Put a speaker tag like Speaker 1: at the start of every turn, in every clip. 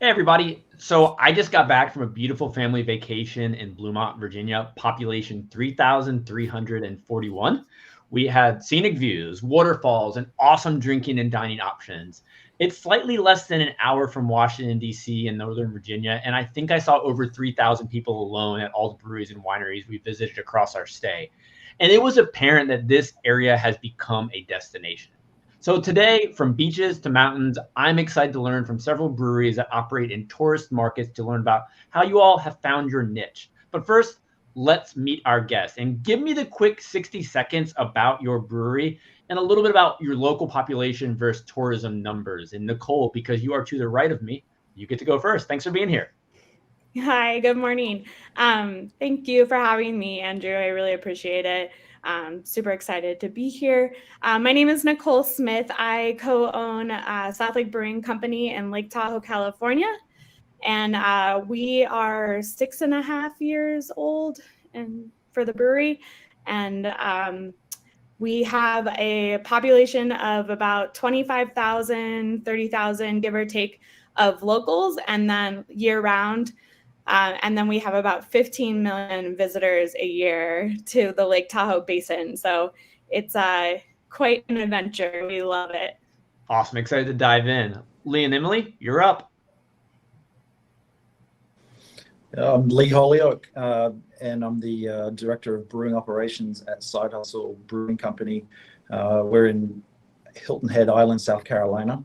Speaker 1: Hey everybody. So I just got back from a beautiful family vacation in Bluemont, Virginia, population 3,341. We had scenic views, waterfalls, and awesome drinking and dining options. It's slightly less than an hour from Washington, D.C. in Northern Virginia, and I think I saw over 3,000 people alone at all the breweries and wineries we visited across our stay. And it was apparent that this area has become a destination. So today, from beaches to mountains, I'm excited to learn from several breweries that operate in tourist markets to learn about how you all have found your niche. But first, let's meet our guest and give me the quick 60 seconds about your brewery and a little bit about your local population versus tourism numbers. And Nicole, because you are to the right of me, you get to go first. Thanks for being here.
Speaker 2: Hi, good morning. Thank you for having me, Andrew. I really appreciate it. Super excited to be here. My name is Nicole Smith. I co-own South Lake Brewing Company in Lake Tahoe, California. And we are 6.5 years old for the brewery. And we have a population of about 25,000, 30,000, give or take, of locals, and then year round. And then we have about 15 million visitors a year to the Lake Tahoe Basin. So it's quite an adventure. We love it.
Speaker 1: Awesome. Excited to dive in. Lee and Emily, you're up.
Speaker 3: I'm Lee Holyoak, and I'm the Director of Brewing Operations at Side Hustle Brewing Company. We're in Hilton Head Island, South Carolina.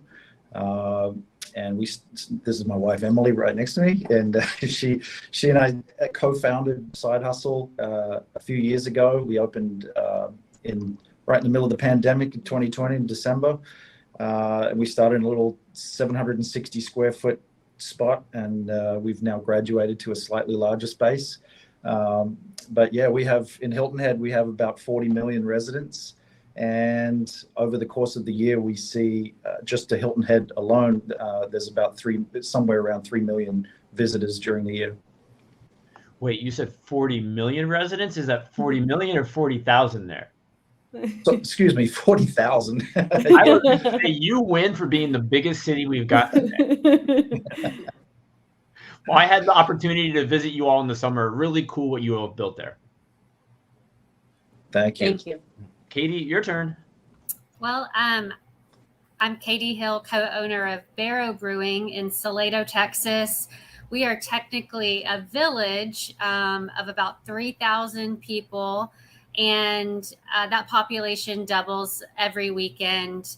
Speaker 3: And this is my wife, Emily, right next to me. And she and I co-founded Side Hustle a few years ago. We opened right in the middle of the pandemic in 2020 in December. And we started in a little 760 square foot spot, and we've now graduated to a slightly larger space. But yeah, we have in Hilton Head, we have about 40 million residents. And over the course of the year, we see just to Hilton Head alone, there's about somewhere around 3 million visitors during the year.
Speaker 1: Wait, you said 40 million residents? Is that 40 million or 40,000 there?
Speaker 3: So, excuse me, 40,000.
Speaker 1: I would say you win for being the biggest city we've got today. Well, I had the opportunity to visit you all in the summer. Really cool what you all built there.
Speaker 3: Thank you.
Speaker 4: Thank you.
Speaker 1: Katie, your turn.
Speaker 4: Well, I'm Katie Hill, co-owner of Barrow Brewing in Salado, Texas. We are technically a village of about 3,000 people, and that population doubles every weekend.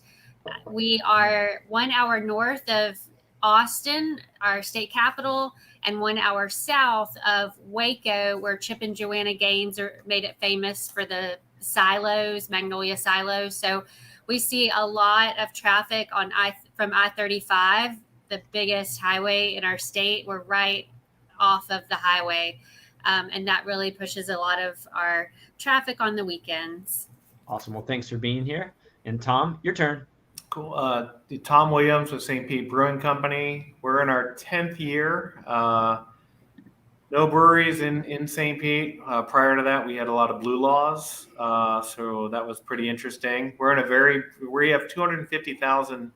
Speaker 4: We are 1 hour north of Austin, our state capital, and 1 hour south of Waco, where Chip and Joanna Gaines made it famous for the silos, Magnolia silos. So we see a lot of traffic from I-35, the biggest highway in our state. We're right off of the highway. And that really pushes a lot of our traffic on the weekends.
Speaker 1: Awesome. Well, thanks for being here. And Tom, your turn.
Speaker 5: Cool. Tom Williams with St. Pete Brewing Company. We're in our 10th year. No breweries in St. Pete. Prior to that, we had a lot of blue laws. So that was pretty interesting. We have 250,000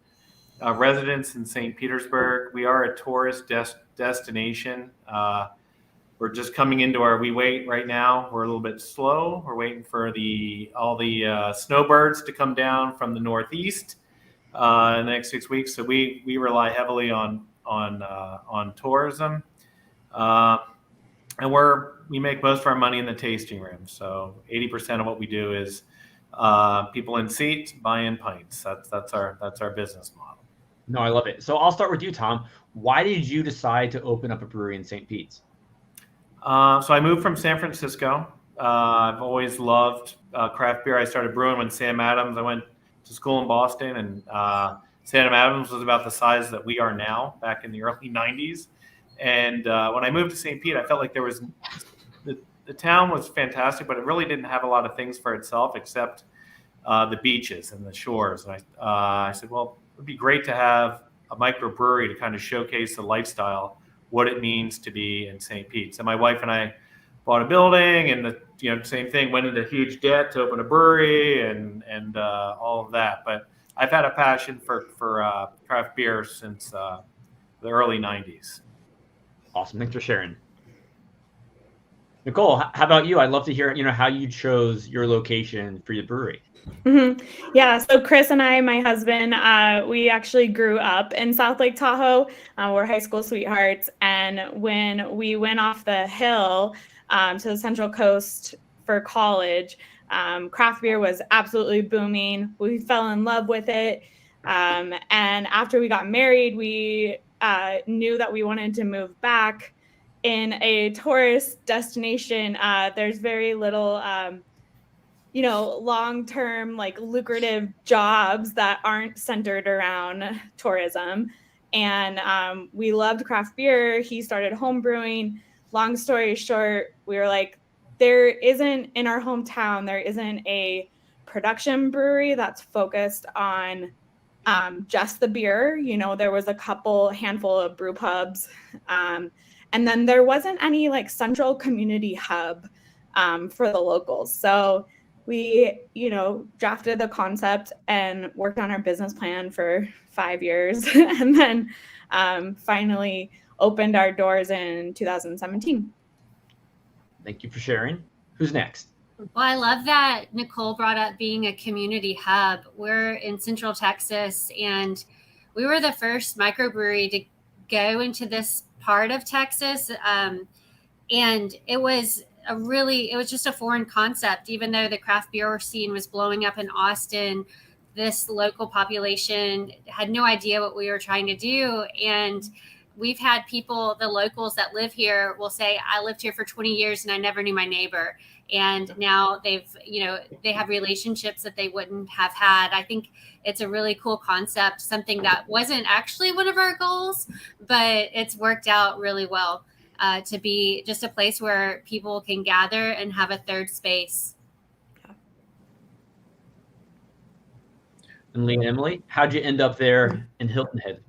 Speaker 5: residents in St. Petersburg. We are a tourist destination. We're just coming into we wait right now. We're a little bit slow. We're waiting for all the snowbirds to come down from the Northeast in the next 6 weeks. So we rely heavily on tourism. And we make most of our money in the tasting room. So 80% of what we do is people in seats buying pints. That's our business model.
Speaker 1: No, I love it. So I'll start with you, Tom. Why did you decide to open up a brewery in St. Pete's?
Speaker 5: So I moved from San Francisco. I've always loved craft beer. I started brewing when Sam Adams. I went to school in Boston, and Sam Adams was about the size that we are now back in the early 90s. And when I moved to St. Pete, I felt like the town was fantastic, but it really didn't have a lot of things for itself except the beaches and the shores. And I said, well, it would be great to have a microbrewery to kind of showcase the lifestyle, what it means to be in St. Pete. So my wife and I bought a building, and same thing, went into huge debt to open a brewery and all of that. But I've had a passion for craft beer since it the early 90s.
Speaker 1: Awesome. Thanks for sharing. Nicole, how about you? I'd love to hear, how you chose your location for your brewery.
Speaker 2: Mm-hmm. Yeah, so Chris and I, my husband, we actually grew up in South Lake Tahoe. We're high school sweethearts. And when we went off the hill to the Central Coast for college, craft beer was absolutely booming. We fell in love with it. And after we got married, we knew that we wanted to move back in a tourist destination. There's very little long-term, like, lucrative jobs that aren't centered around tourism. And we loved craft beer. He started home brewing. Long story short, we were like, there isn't in our hometown, there isn't a production brewery that's focused on just the beer. There was a handful of brew pubs. And then there wasn't any like central community hub for the locals. So we, drafted the concept and worked on our business plan for 5 years and then finally opened our doors in 2017.
Speaker 1: Thank you for sharing. Who's next?
Speaker 4: Well, I love that Nicole brought up being a community hub. We're in Central Texas, and we were the first microbrewery to go into this part of Texas. And it was just a foreign concept. Even though the craft beer scene was blowing up in Austin, this local population had no idea what we were trying to do. And we've had people, the locals that live here will say, I lived here for 20 years and I never knew my neighbor. And now they have relationships that they wouldn't have had. I think it's a really cool concept, something that wasn't actually one of our goals, but it's worked out really well to be just a place where people can gather and have a third space.
Speaker 1: And Lee and Emily, how'd you end up there in Hilton Head?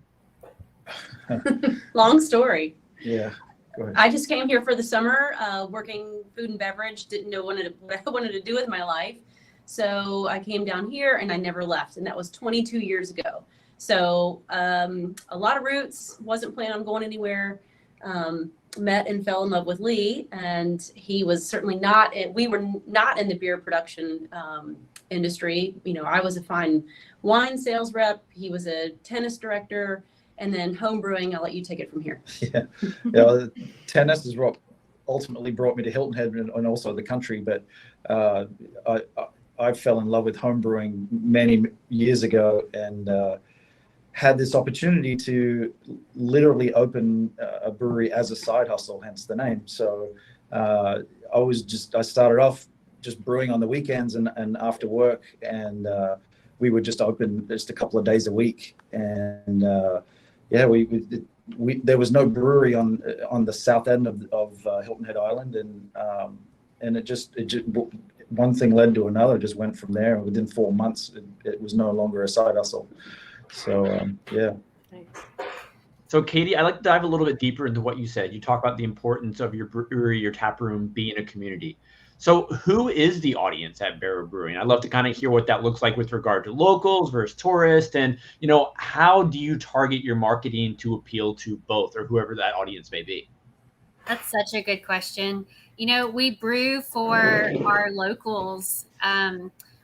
Speaker 6: Long story.
Speaker 3: Yeah, go ahead.
Speaker 6: I just came here for the summer, working food and beverage, didn't know what I wanted to do with my life. So I came down here and I never left. And that was 22 years ago. So a lot of roots, wasn't planning on going anywhere. Met and fell in love with Lee, and he was certainly we were not in the beer production industry. I was a fine wine sales rep. He was a tennis director. And then home brewing, I'll let you take it from here.
Speaker 3: Yeah, tennis is what ultimately brought me to Hilton Head and also the country. But I fell in love with home brewing many years ago and had this opportunity to literally open a brewery as a side hustle, hence the name. So I started off just brewing on the weekends and after work, and we would just open just a couple of days a week. And there was no brewery on the south end of Hilton Head Island, and it just one thing led to another, just went from there. And within 4 months, it was no longer a side hustle. So yeah.
Speaker 2: Nice.
Speaker 1: So Katie, I'd like to dive a little bit deeper into what you said. You talk about the importance of your brewery, your tap room being a community. So who is the audience at Barrow Brewing? I'd love to kind of hear what that looks like with regard to locals versus tourists. And, how do you target your marketing to appeal to both or whoever that audience may be?
Speaker 4: That's such a good question. We brew for our locals.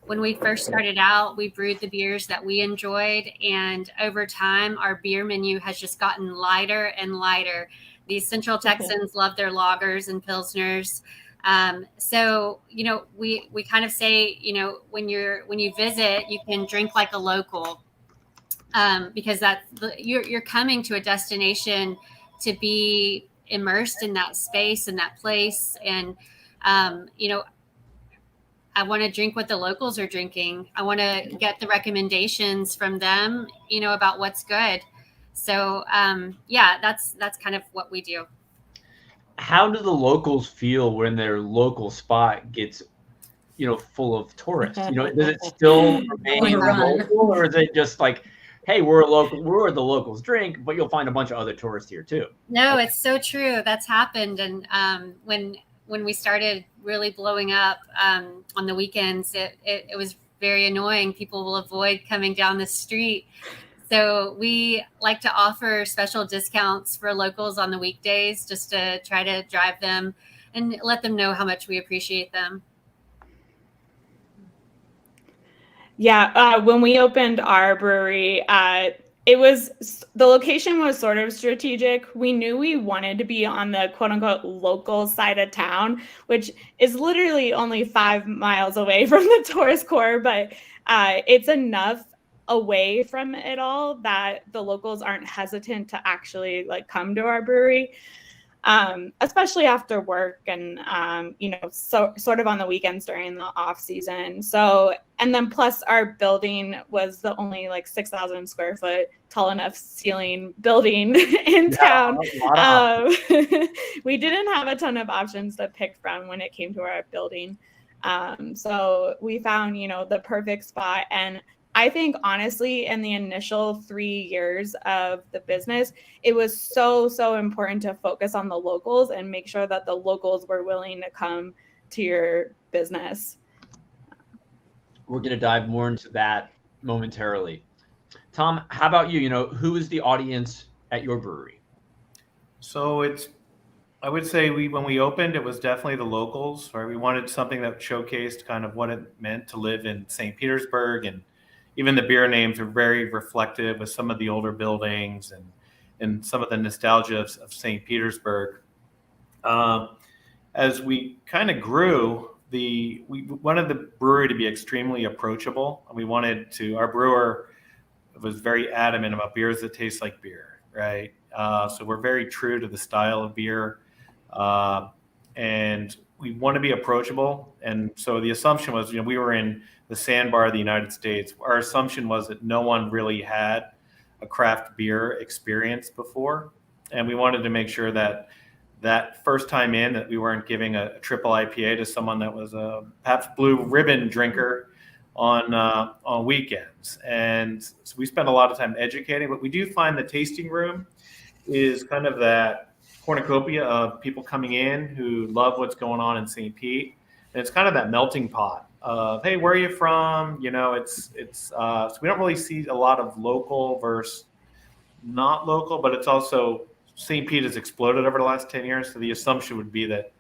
Speaker 4: When we first started out, we brewed the beers that we enjoyed. And over time, our beer menu has just gotten lighter and lighter. These Central Texans love their lagers and pilsners. So, we kind of say, when you visit, you can drink like a local, because you're coming to a destination to be immersed in that space and that place. And, I want to drink what the locals are drinking. I want to get the recommendations from them, about what's good. So, that's kind of what we do.
Speaker 1: How do the locals feel when their local spot gets, full of tourists? Does it still remain local, or is it just like, hey, we're the locals drink, but you'll find a bunch of other tourists here too?
Speaker 4: No, it's so true. That's happened. And when we started really blowing up on the weekends, it was very annoying. People will avoid coming down the street. So we like to offer special discounts for locals on the weekdays just to try to drive them and let them know how much we appreciate them.
Speaker 2: Yeah, when we opened our brewery, the location was sort of strategic. We knew we wanted to be on the quote unquote local side of town, which is literally only 5 miles away from the tourist core, but it's enough away from it all that the locals aren't hesitant to actually like come to our brewery. Especially after work and, so sort of on the weekends during the off season. So, and then plus our building was the only like 6,000 square foot tall enough ceiling building in town. We didn't have a ton of options to pick from when it came to our building. So we found, the perfect spot. And I think honestly, in the initial 3 years of the business, it was so important to focus on the locals and make sure that the locals were willing to come to your business.
Speaker 1: We're going to dive more into that momentarily. Tom, how about you? Who is the audience at your brewery?
Speaker 5: So I would say when we opened, it was definitely the locals, right? We wanted something that showcased kind of what it meant to live in St. Petersburg, and even the beer names are very reflective with some of the older buildings and some of the nostalgia of St. Petersburg. As we kind of grew, we wanted the brewery to be extremely approachable. And our brewer was very adamant about beers that taste like beer, right? So we're very true to the style of beer. And we want to be approachable. And so the assumption was, we were in the sandbar of the United States. Our assumption was that no one really had a craft beer experience before. And we wanted to make sure that first time in, that we weren't giving a triple IPA to someone that was a Pabst Blue Ribbon drinker on weekends. And so we spend a lot of time educating, but we do find the tasting room is kind of that cornucopia of people coming in who love what's going on in St. Pete. And it's kind of that melting pot of, hey, where are you from? So we don't really see a lot of local versus not local, but it's also St. Pete has exploded over the last 10 years. So the assumption would be that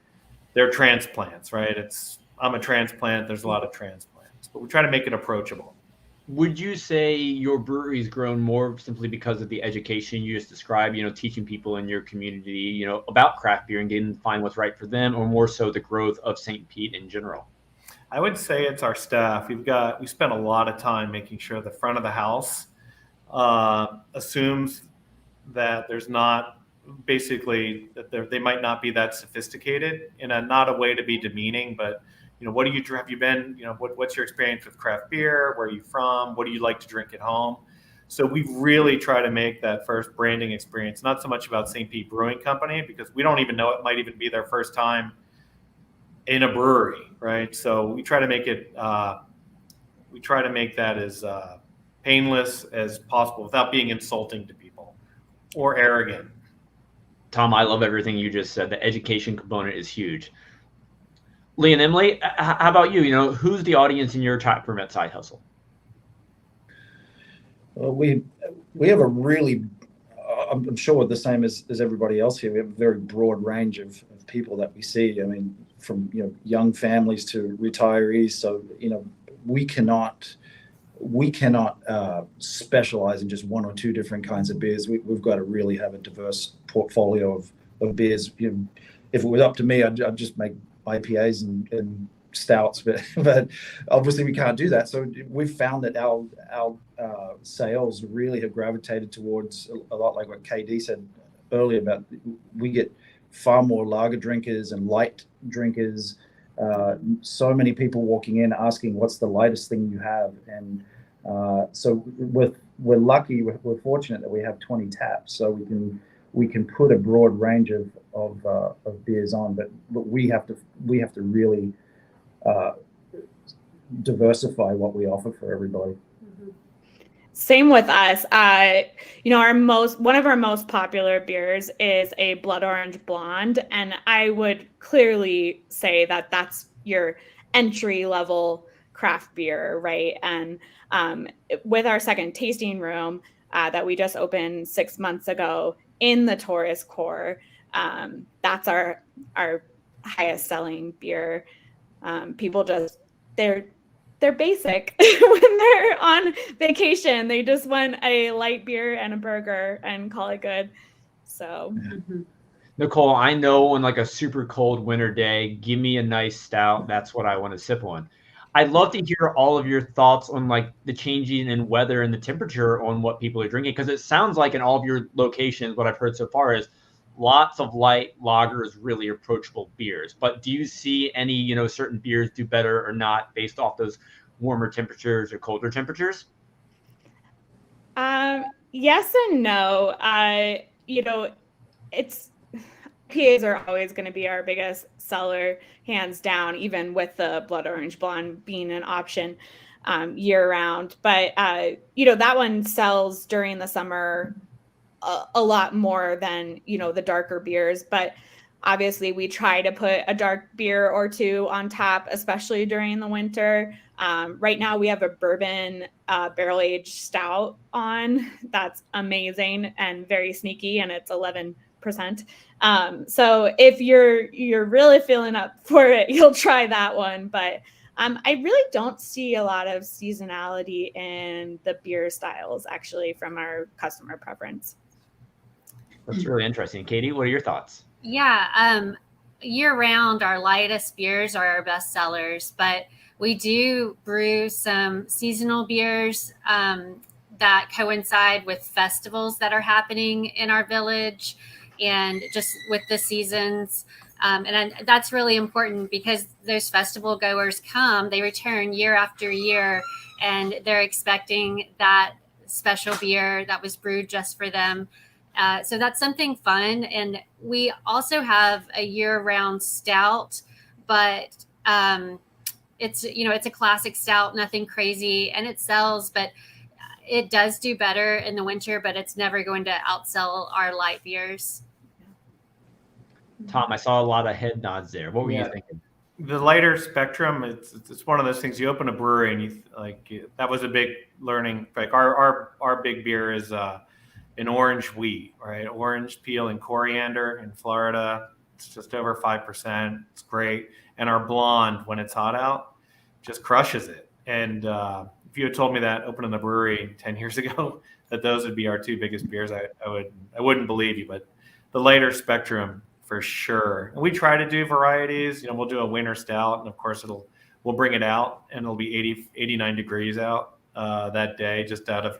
Speaker 5: they're transplants, right? I'm a transplant. There's a lot of transplants, but we try to make it approachable.
Speaker 1: Would you say your brewery's grown more simply because of the education you just described, teaching people in your community, about craft beer and getting them to find what's right for them, or more so the growth of St. Pete in general?
Speaker 5: I would say it's our staff. We spent a lot of time making sure the front of the house assumes that there's not basically that they might not be that sophisticated in not a way to be demeaning, but have you been, what's your experience with craft beer? Where are you from? What do you like to drink at home? So we really try to make that first branding experience, not so much about St. Pete Brewing Company, because we don't even know, it might even be their first time in a brewery, right? So we try to make that as painless as possible without being insulting to people or arrogant.
Speaker 1: Tom, I love everything you just said. The education component is huge. Lee and Emily, how about you? Who's the audience in your Tap Permit side hustle?
Speaker 3: Well, we have a really, I'm sure the same as everybody else here. We have a very broad range of people that we see. I mean, from young families to retirees. So we cannot specialize in just one or two different kinds of beers. We've got to really have a diverse portfolio of beers. If it was up to me, I'd just make IPAs and stouts, but obviously we can't do that. So we've found that our sales really have gravitated towards a lot like what KD said earlier about, we get far more lager drinkers and light drinkers. So many people walking in asking, what's the lightest thing you have? And so we're lucky, we're fortunate that we have 20 taps, so we can put a broad range of beers on, but we have to really diversify what we offer for everybody.
Speaker 2: Same with us. One of our most popular beers is a blood orange blonde, and I would clearly say that that's your entry level craft beer, right? And with our second tasting room, that we just opened 6 months ago in the tourist core. That's our highest selling beer. People just, they're basic when they're on vacation. They just want a light beer and a burger and call it good. So
Speaker 1: Nicole, I know on like a super cold winter day, give me a nice stout. That's what I want to sip on. I'd love to hear all of your thoughts on like the changing in weather and the temperature on what people are drinking, because it sounds like in all of your locations, what I've heard so far is lots of light lagers, really approachable beers. But do you see any, you know, certain beers do better or not based off those warmer temperatures or colder temperatures?
Speaker 2: Yes and no. You know, IPAs are always going to be our biggest seller, hands down, even with the blood orange blonde being an option year round. But you know, that one sells during the summer a lot more than, you know, the darker beers. But obviously we try to put a dark beer or two on tap, especially during the winter. Right now we have a bourbon barrel aged stout on. That's amazing and very sneaky, and it's 11%. So if you're really feeling up for it, you'll try that one. But I really don't see a lot of seasonality in the beer styles, actually, from our customer preference.
Speaker 1: That's really interesting. Katie, what are your thoughts?
Speaker 4: Yeah, year round, our lightest beers are our best sellers, but we do brew some seasonal beers that coincide with festivals that are happening in our village and just with the seasons. And that's really important because those festival goers come, they return year after year, and they're expecting that special beer that was brewed just for them. So that's something fun. And we also have a year-round stout, but it's, you know, it's a classic stout, nothing crazy, and it sells, but it does do better in the winter, but it's never going to outsell our light beers.
Speaker 1: Tom, I saw a lot of head nods there. What were you thinking?
Speaker 5: The lighter spectrum, it's one of those things. You open a brewery and that was a big learning. Like our big beer is an orange wheat, right? Orange peel and coriander in Florida. It's just over 5%. It's great. And our blonde, when it's hot out, just crushes it. And if you had told me that opening the brewery 10 years ago, that those would be our two biggest beers, I wouldn't believe you. But the lighter spectrum, for sure. And we try to do varieties. You know, we'll do a winter stout, and of course we'll bring it out, and it'll be 89 degrees out that day, just out of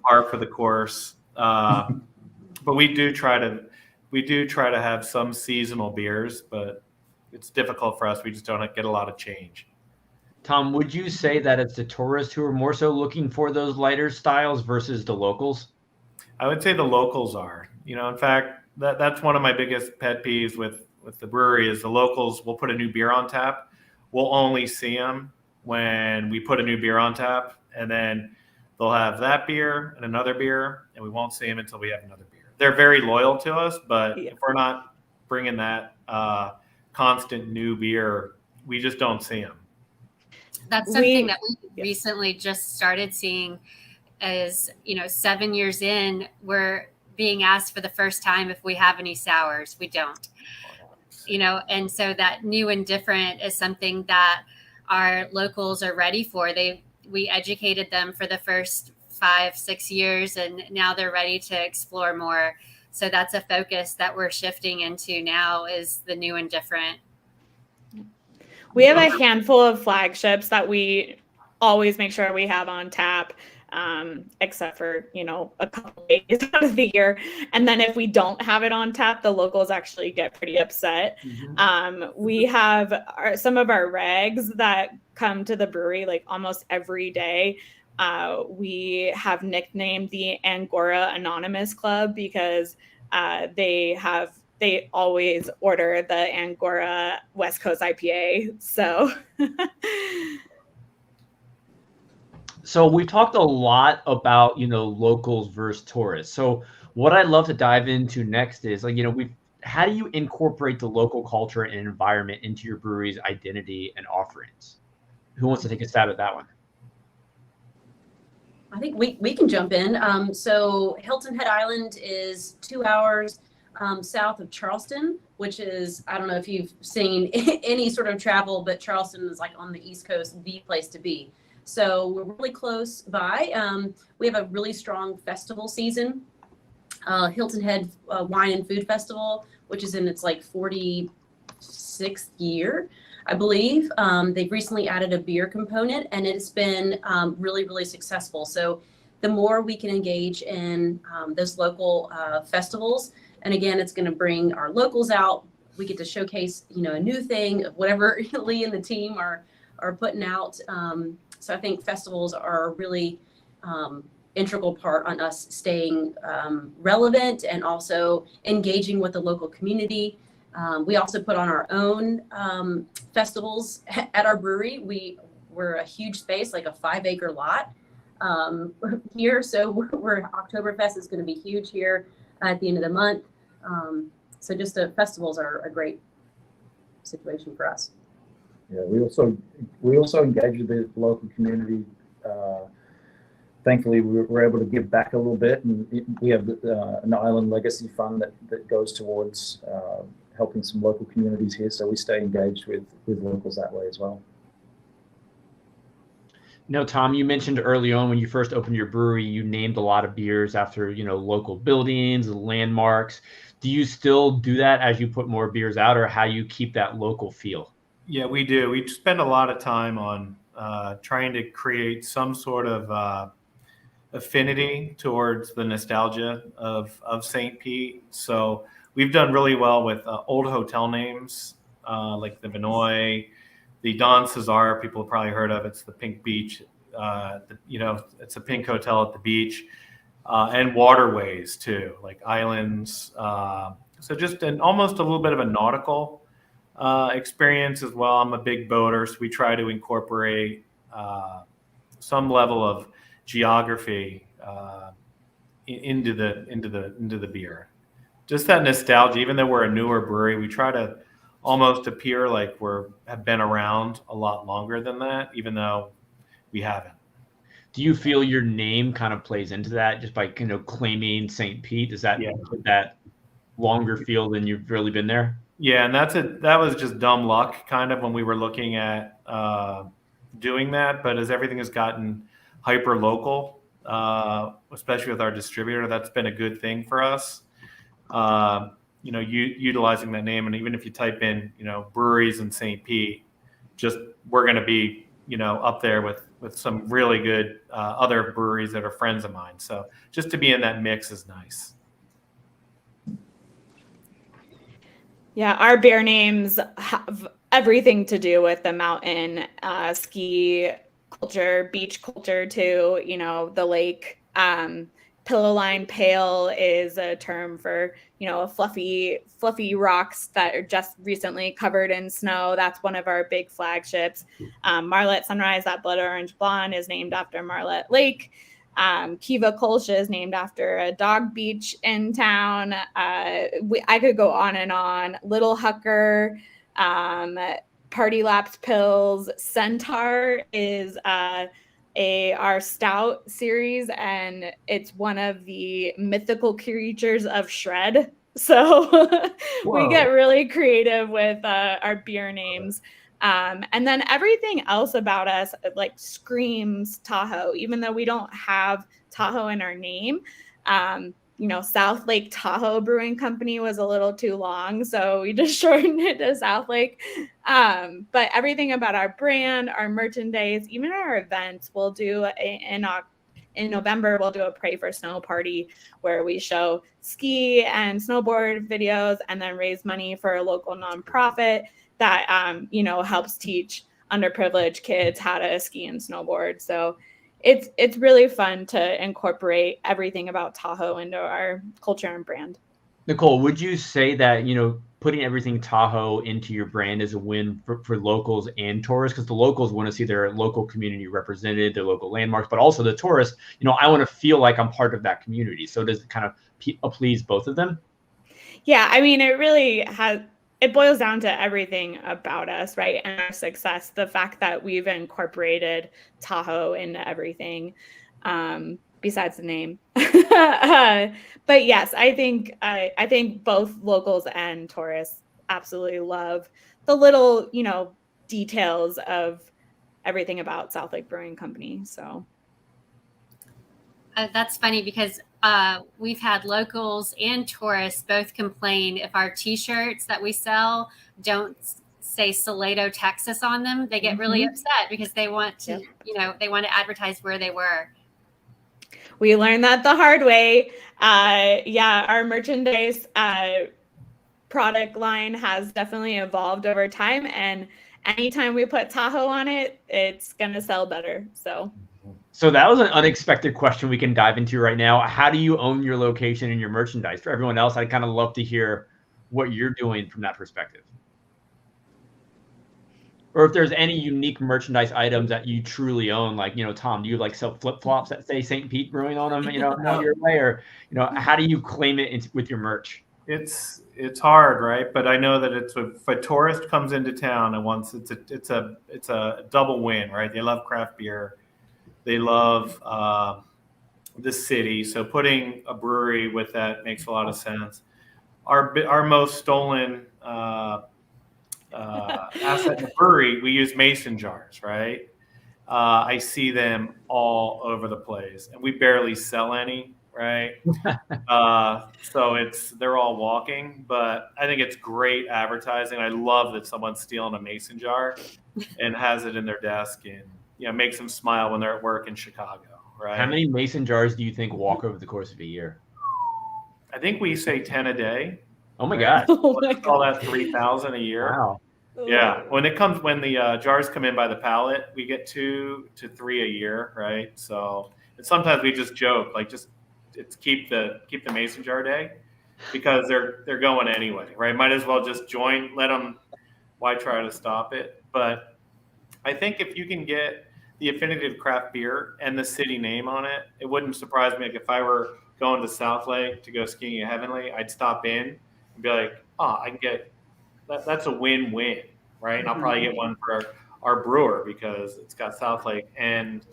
Speaker 5: par for the course. But we do try to have some seasonal beers, but it's difficult for us. We just don't get a lot of change.
Speaker 1: Tom, would you say that it's the tourists who are more so looking for those lighter styles versus the locals?
Speaker 5: I would say the locals are. You know, in fact, that's one of my biggest pet peeves with the brewery is the locals will put a new beer on tap. We'll only see them when we put a new beer on tap, and then they'll have that beer and another beer, and we won't see them until we have another beer. They're very loyal to us, but if we're not bringing that constant new beer, we just don't see them.
Speaker 4: That's something that we recently just started seeing is, you know, 7 years in, we're being asked for the first time if we have any sours. We don't, you know, and so that new and different is something that our locals are ready for. We educated them for the first 5-6 years, and now they're ready to explore more. So that's a focus that we're shifting into now, is the new and different.
Speaker 2: We have a handful of flagships that we always make sure we have on tap, except for, you know, a couple of days out of the year. And then if we don't have it on tap, the locals actually get pretty upset. We have some of our regs that come to the brewery like almost every day. We have nicknamed the Angora Anonymous Club because they always order the Angora West Coast IPA.
Speaker 1: So we've talked a lot about, you know, locals versus tourists. So what I'd love to dive into next is, like, you know, how do you incorporate the local culture and environment into your brewery's identity and offerings? Who wants to take a stab at that one?
Speaker 6: I think we can jump in. So Hilton Head Island is 2 hours south of Charleston, which is, I don't know if you've seen any sort of travel, but Charleston is like on the East Coast, the place to be. So we're really close by. We have a really strong festival season. Hilton Head Wine and Food Festival, which is in its like 46th year, I believe. They've recently added a beer component, and it's been really, really successful. So the more we can engage in those local festivals, and again, it's going to bring our locals out. We get to showcase, a new thing, whatever Lee and the team are putting out. So I think festivals are a really integral part on us staying relevant and also engaging with the local community. We also put on our own festivals at our brewery. We're a huge space, like a 5-acre lot here. So Oktoberfest is going to be huge here at the end of the month. So just festivals are a great situation for us.
Speaker 3: Yeah, we also engage with the local community. Thankfully, we were able to give back a little bit, and we have an Island Legacy Fund that goes towards helping some local communities here. So we stay engaged with locals that way as well.
Speaker 1: No, Tom, you mentioned early on when you first opened your brewery, you named a lot of beers after, local buildings, landmarks. Do you still do that as you put more beers out, or how you keep that local feel?
Speaker 5: Yeah, we do. We spend a lot of time on trying to create some sort of affinity towards the nostalgia of St. Pete. So we've done really well with old hotel names like the Vinoy, the Don Cesar. People have probably heard of. It's the Pink Beach. It's a pink hotel at the beach, and waterways too, like islands. So just almost a little bit of a nautical experience as well. I'm a big boater, so we try to incorporate some level of geography into the beer. Just that nostalgia. Even though we're a newer brewery, we try to almost appear like have been around a lot longer than that, even though we haven't.
Speaker 1: Do you feel your name kind of plays into that just by claiming St. Pete? Does that put that longer feel than you've really been there?
Speaker 5: Yeah, and that was just dumb luck kind of when we were looking at doing that. But as everything has gotten hyper local, especially with our distributor, that's been a good thing for us. Utilizing that name, and even if you type in, breweries in St. Pete, we're going to be, up there with some really good other breweries that are friends of mine. So just to be in that mix is nice.
Speaker 2: Yeah, our beer names have everything to do with the mountain, ski culture, beach culture too, the lake. Pillow line pale is a term for, fluffy rocks that are just recently covered in snow. That's one of our big flagships. Marlet Sunrise, that blood orange blonde, is named after Marlet Lake. Kiva Kolsch is named after a dog beach in town. I could go on and on. Little Hucker, Party Laps Pills. Centaur is our stout series, and it's one of the mythical creatures of Shred. So we get really creative with our beer names. And then everything else about us screams Tahoe, even though we don't have Tahoe in our name. South Lake Tahoe Brewing Company was a little too long, so we just shortened it to South Lake. But everything about our brand, our merchandise, even our events, we'll do in November, we'll do a Pray for Snow party where we show ski and snowboard videos and then raise money for a local nonprofit that, helps teach underprivileged kids how to ski and snowboard. So it's really fun to incorporate everything about Tahoe into our culture and brand.
Speaker 1: Nicole, would you say that, putting everything Tahoe into your brand is a win for locals and tourists? Because the locals want to see their local community represented, their local landmarks, but also the tourists, I want to feel like I'm part of that community. So does it kind of please both of them?
Speaker 2: Yeah, I mean, it really it boils down to everything about us, right? And our success, the fact that we've incorporated Tahoe into everything. besides the name. But yes, I think both locals and tourists absolutely love the little, details of everything about South Lake Brewing Company. So
Speaker 4: That's funny because we've had locals and tourists both complain if our T-shirts that we sell don't say Salado, Texas on them. They get really upset because they want to, they want to advertise where they were.
Speaker 2: We learned that the hard way. Our merchandise product line has definitely evolved over time, and anytime we put Tahoe on it, it's gonna sell better.
Speaker 1: So that was an unexpected question we can dive into right now. How do you own your location and your merchandise? For everyone else, I'd kind of love to hear what you're doing from that perspective. Or if there's any unique merchandise items that you truly own, like, Tom, do you like sell flip-flops that say St. Pete Brewing on them, not your way? Or, how do you claim it with your merch?
Speaker 5: It's hard, right? But I know that if a tourist comes into town and wants, it's a double win, right? They love craft beer. They love the city. So putting a brewery with that makes a lot of sense. Our most stolen asset in the brewery, we use mason jars, right? I see them all over the place, and we barely sell any, right? So they're all walking, but I think it's great advertising. I love that someone's stealing a mason jar and has it in their desk, and makes them smile when they're at work in Chicago, right?
Speaker 1: How many mason jars do you think walk over the course of a year?
Speaker 5: I think we say 10 a day.
Speaker 1: Oh my God.
Speaker 5: Let's call that 3,000 a year.
Speaker 1: Wow.
Speaker 5: Yeah. When the jars come in by the pallet, we get 2 to 3 a year, right? So sometimes we just joke, like, it's keep the mason jar day, because they're going anyway, right? Might as well just join, let them, why try to stop it? But I think if you can get the affinity of craft beer and the city name on it, it wouldn't surprise me. Like if I were going to South Lake to go skiing at Heavenly, I'd stop in and be like, I can get that. That's a win-win, right? And I'll probably get one for our brewer because it's got South Lake and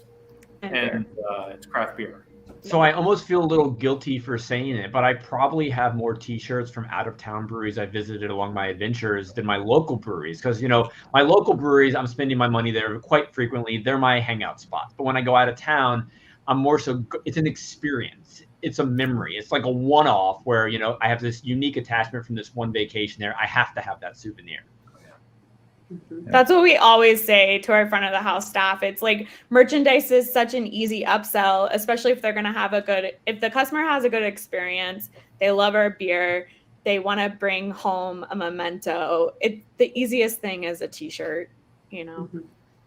Speaker 5: it's craft beer.
Speaker 1: So I almost feel a little guilty for saying it, but I probably have more T-shirts from out-of-town breweries I visited along my adventures than my local breweries. Because, my local breweries, I'm spending my money there quite frequently. They're my hangout spot. But when I go out of town, I'm more so, it's an experience. It's a memory. It's like a one-off where, I have this unique attachment from this one vacation there. I have to have that souvenir.
Speaker 2: That's what we always say to our front of the house staff. It's like merchandise is such an easy upsell, especially if they're going to have if the customer has a good experience, they love our beer, they want to bring home a memento. The easiest thing is a T-shirt,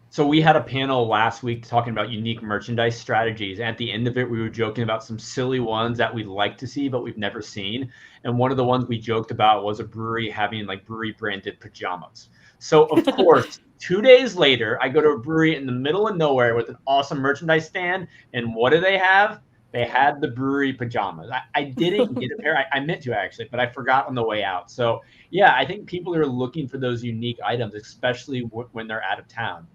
Speaker 1: So we had a panel last week talking about unique merchandise strategies. At the end of it, we were joking about some silly ones that we'd like to see, but we've never seen. And one of the ones we joked about was a brewery having like brewery branded pajamas. So of course, 2 days later, I go to a brewery in the middle of nowhere with an awesome merchandise stand. And what do they have? They had the brewery pajamas. I didn't get a pair. I meant to actually, but I forgot on the way out. So yeah, I think people are looking for those unique items, especially when they're out of town.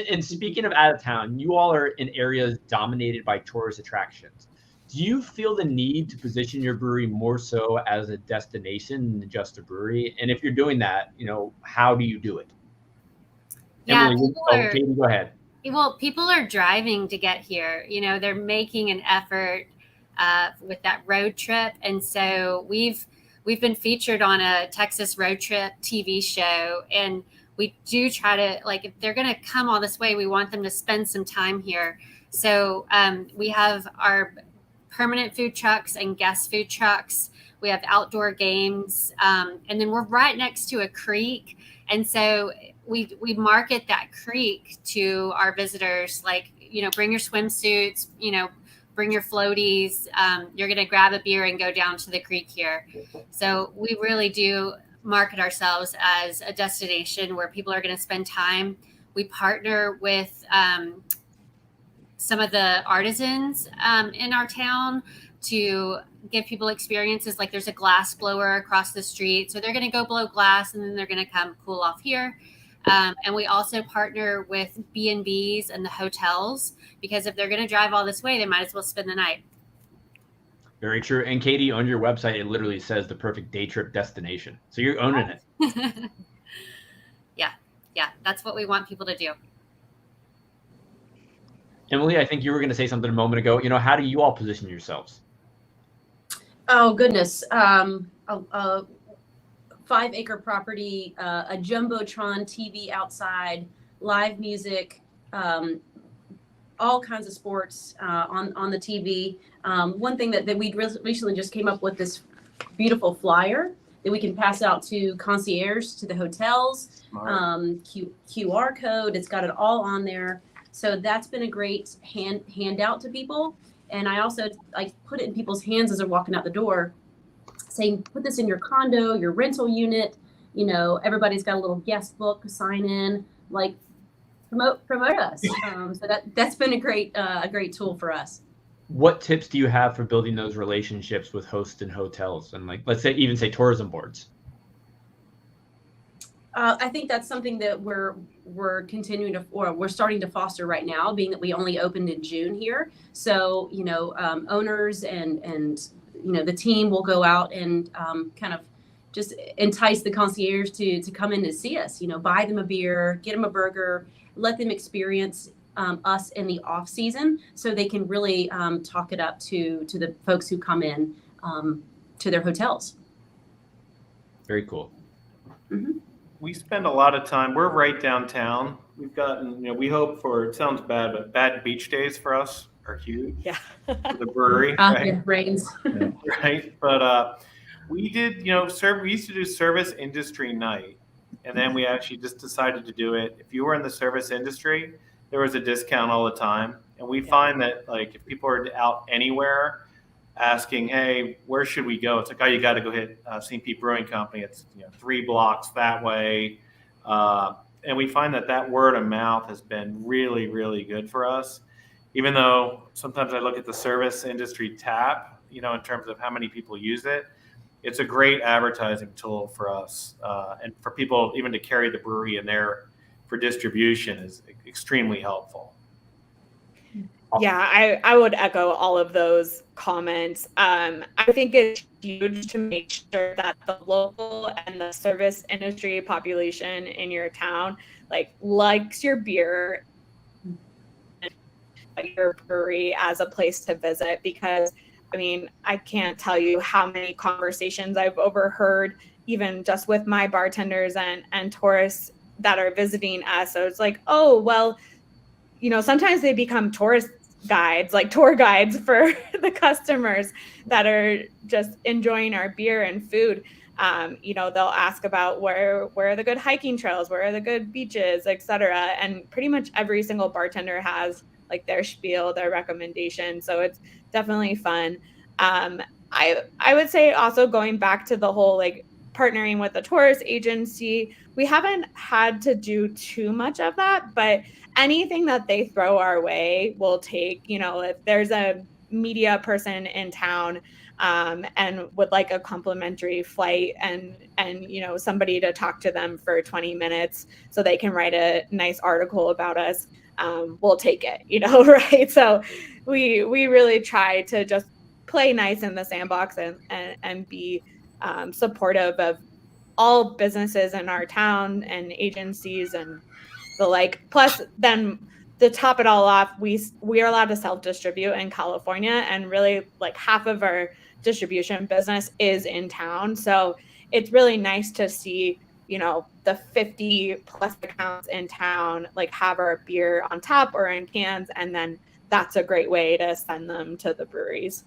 Speaker 1: And speaking of out of town, you all are in areas dominated by tourist attractions. Do you feel the need to position your brewery more so as a destination than just a brewery? And if you're doing that, how do you do it?
Speaker 4: Yeah,
Speaker 1: Emily, Katie, go ahead.
Speaker 4: Well, people are driving to get here. They're making an effort with that road trip, and so we've been featured on a Texas road trip TV show, and we do try to, like, if they're going to come all this way, we want them to spend some time here. So we have our permanent food trucks and guest food trucks. We have outdoor games. And then we're right next to a creek. And so we market that creek to our visitors, like, bring your swimsuits, bring your floaties. You're going to grab a beer and go down to the creek here. So we really do market ourselves as a destination where people are going to spend time. We partner with some of the artisans in our town to give people experiences. Like there's a glass blower across the street. So they're going to go blow glass and then they're going to come cool off here. And we also partner with B&Bs and the hotels, because if they're going to drive all this way, they might as well spend the night.
Speaker 1: Very true. And Katie, on your website, it literally says the perfect day trip destination. So you're owning it.
Speaker 4: Yeah, that's what we want people to do.
Speaker 1: Emily, I think you were going to say something a moment ago. How do you all position yourselves?
Speaker 6: Oh, goodness. A 5-acre property, a Jumbotron TV outside, live music, all kinds of sports on the TV. One thing that we recently just came up with, this beautiful flyer that we can pass out to concierge, to the hotels, QR code. It's got it all on there. So that's been a great handout to people. And I also put it in people's hands as they're walking out the door, saying, put this in your condo, your rental unit. Everybody's got a little guest book, sign in, promote us. So that's been a great tool for us.
Speaker 1: What tips do you have for building those relationships with hosts and hotels, and let's say tourism boards?
Speaker 6: I think that's something that we're continuing to, or we're starting to foster right now, being that we only opened in June here. So owners and the team will go out and kind of just entice the concierge to come in and see us. Buy them a beer, get them a burger, let them experience us in the off season, so they can really talk it up to the folks who come in to their hotels.
Speaker 1: Very cool.
Speaker 6: Mm-hmm.
Speaker 5: We spend a lot of time. We're right downtown. We've gotten, we hope for, it sounds bad, but bad beach days for us are huge.
Speaker 2: Yeah.
Speaker 5: For the brewery, right?
Speaker 6: Yeah, rains.
Speaker 5: Right. But we did, we used to do service industry night. And then we actually just decided to do it. If you were in the service industry, there was a discount all the time. And we find that if people are out anywhere asking, hey, where should we go? It's like, oh, you got to go hit CBP Brewing Company. It's 3 blocks that way. And we find that word of mouth has been really, really good for us. Even though sometimes I look at the service industry tap, in terms of how many people use it, it's a great advertising tool for us. And for people even to carry the brewery in there for distribution is extremely helpful.
Speaker 2: Yeah, I would echo all of those comments. I think it's huge to make sure that the local and the service industry population in your town likes your beer and your brewery as a place to visit, because I can't tell you how many conversations I've overheard, even just with my bartenders and tourists that are visiting us. So it's oh, well, sometimes they become tourist guides, tour guides for the customers that are just enjoying our beer and food. They'll ask about where are the good hiking trails, where are the good beaches, etc. And pretty much every single bartender has their spiel, their recommendation. So it's definitely fun. I would say also, going back to the whole partnering with a tourist agency, we haven't had to do too much of that, but anything that they throw our way, we'll take. If there's a media person in town and would like a complimentary flight and somebody to talk to them for 20 minutes so they can write a nice article about us, we'll take it, right? So we really try to just play nice in the sandbox and be supportive of all businesses in our town and agencies and the Plus, then to top it all off, we are allowed to self-distribute in California, and really half of our distribution business is in town. So it's really nice to see, the 50 plus accounts in town have our beer on tap or in cans, and then that's a great way to send them to the breweries.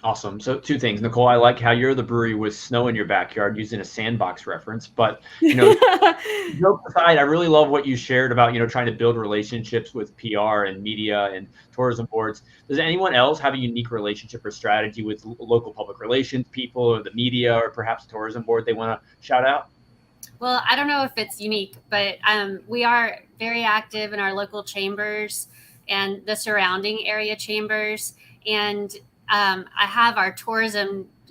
Speaker 1: Awesome. So 2 things, Nicole. I like how you're the brewery with snow in your backyard, using a sandbox reference. But joke aside, I really love what you shared about trying to build relationships with PR and media and tourism boards. Does anyone else have a unique relationship or strategy with local public relations people, or the media, or perhaps tourism board they want to shout out?
Speaker 4: Well, I don't know if it's unique, but we are very active in our local chambers and the surrounding area chambers. And I have our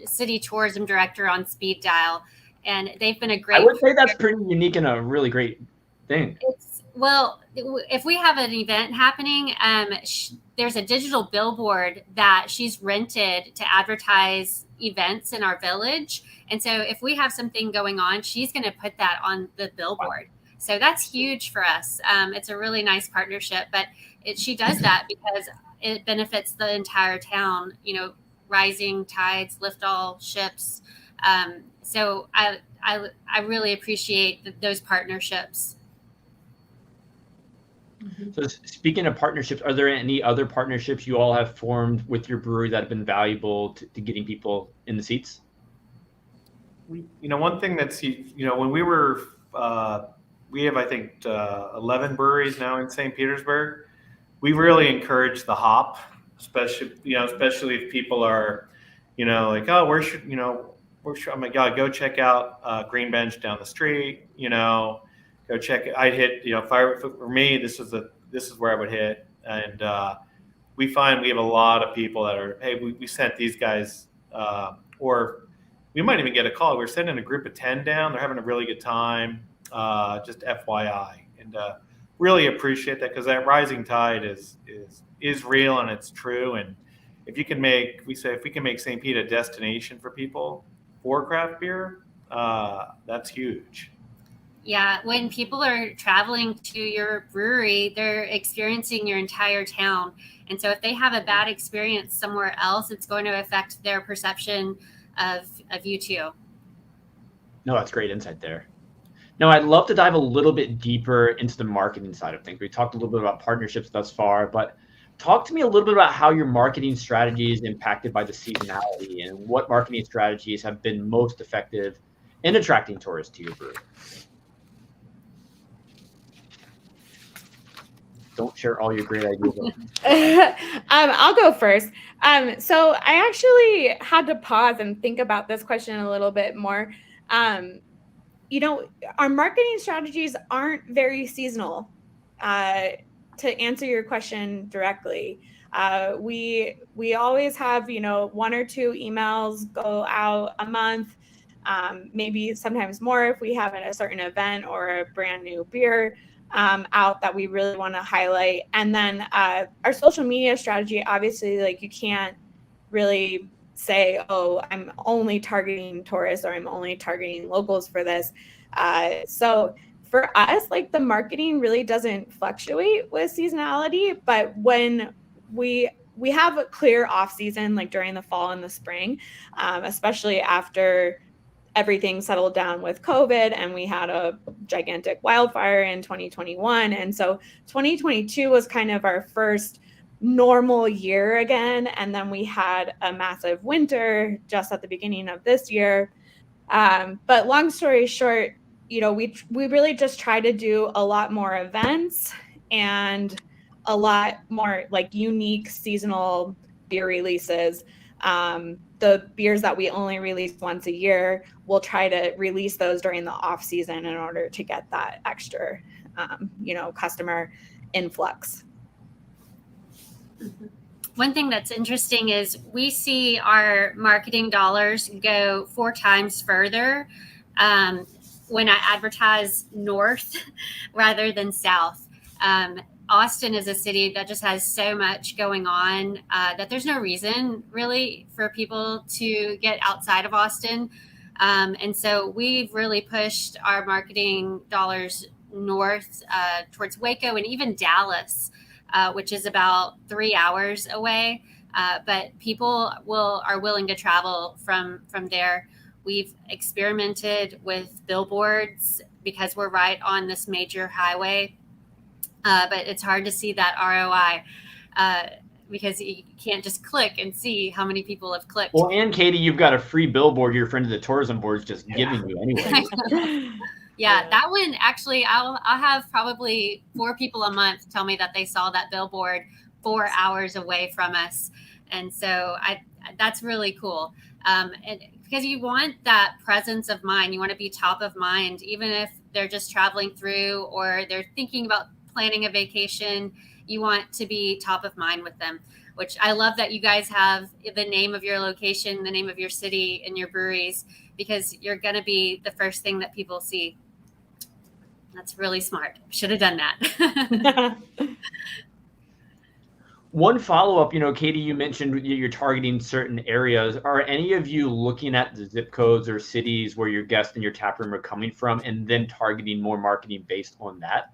Speaker 4: city tourism director on speed dial, and they've been a great.
Speaker 1: I would say that's pretty unique and a really great thing?
Speaker 4: Well, if we have an event happening, there's a digital billboard that she's rented to advertise events in our village. And so if we have something going on, she's going to put that on the billboard. So that's huge for us. It's a really nice partnership, but she does that because it benefits the entire town. Rising tides lift all ships. So I really appreciate those partnerships.
Speaker 1: So speaking of partnerships, are there any other partnerships you all have formed with your brewery that have been valuable to getting people in the seats?
Speaker 5: One thing that's, when we were, we have, I think, 11 breweries now in St. Petersburg. We really encourage the hop, especially if people are, like, oh, oh my God, go check out Green Bench down the street, go check it. I'd hit, for me, this is where I would hit. And we find we have a lot of people that are, hey, we sent these guys, or we might even get a call. We're sending a group of 10 down. They're having a really good time. Just FYI. And really appreciate that, because that rising tide is real and it's true. And if we can make St. Pete a destination for people for craft beer, that's huge.
Speaker 4: Yeah, when people are traveling to your brewery, they're experiencing your entire town. And so if they have a bad experience somewhere else, it's going to affect their perception of you too.
Speaker 1: No, that's great insight there. Now, I'd love to dive a little bit deeper into the marketing side of things. We talked a little bit about partnerships thus far, but talk to me a little bit about how your marketing strategy is impacted by the seasonality and what marketing strategies have been most effective in attracting tourists to your brewery. Don't share all your great ideas.
Speaker 2: I'll go first. So I actually had to pause and think about this question a little bit more. Our marketing strategies aren't very seasonal. To answer your question directly, we always have, 1 or 2 emails go out a month, maybe sometimes more if we have a certain event or a brand new beer out that we really want to highlight. And then our social media strategy, obviously, like, you can't really say, oh, I'm only targeting tourists or I'm only targeting locals for this. So for us, like, the marketing really doesn't fluctuate with seasonality, but when we have a clear off season, like during the fall and the spring, especially after everything settled down with COVID and we had a gigantic wildfire in 2021. And so 2022 was kind of our first normal year again. And then we had a massive winter just at the beginning of this year. But long story short, we really just try to do a lot more events and a lot more like unique seasonal beer releases. The beers that we only release once a year, we'll try to release those during the off season in order to get that extra, customer influx.
Speaker 4: One thing that's interesting is we see our marketing dollars go 4 times further when I advertise north rather than south. Austin is a city that just has so much going on that there's no reason really for people to get outside of Austin. And so we've really pushed our marketing dollars north towards Waco and even Dallas, which is about 3 hours away. But people are willing to travel from there. We've experimented with billboards because we're right on this major highway. But it's hard to see that ROI because you can't just click and see how many people have clicked.
Speaker 1: Well, and Katie, you've got a free billboard your friend of the tourism board is just giving you anyway.
Speaker 4: Yeah, that one actually, I'll have probably 4 people a month tell me that they saw that billboard 4 hours away from us. And so that's really cool. And because you want that presence of mind, you want to be top of mind, even if they're just traveling through or they're thinking about planning a vacation, you want to be top of mind with them, which I love that you guys have the name of your location, the name of your city and your breweries, because you're going to be the first thing that people see. That's really smart. Should have done that.
Speaker 1: One follow-up, Katie, you mentioned you're targeting certain areas. Are any of you looking at the zip codes or cities where your guests in your tap room are coming from and then targeting more marketing based on that?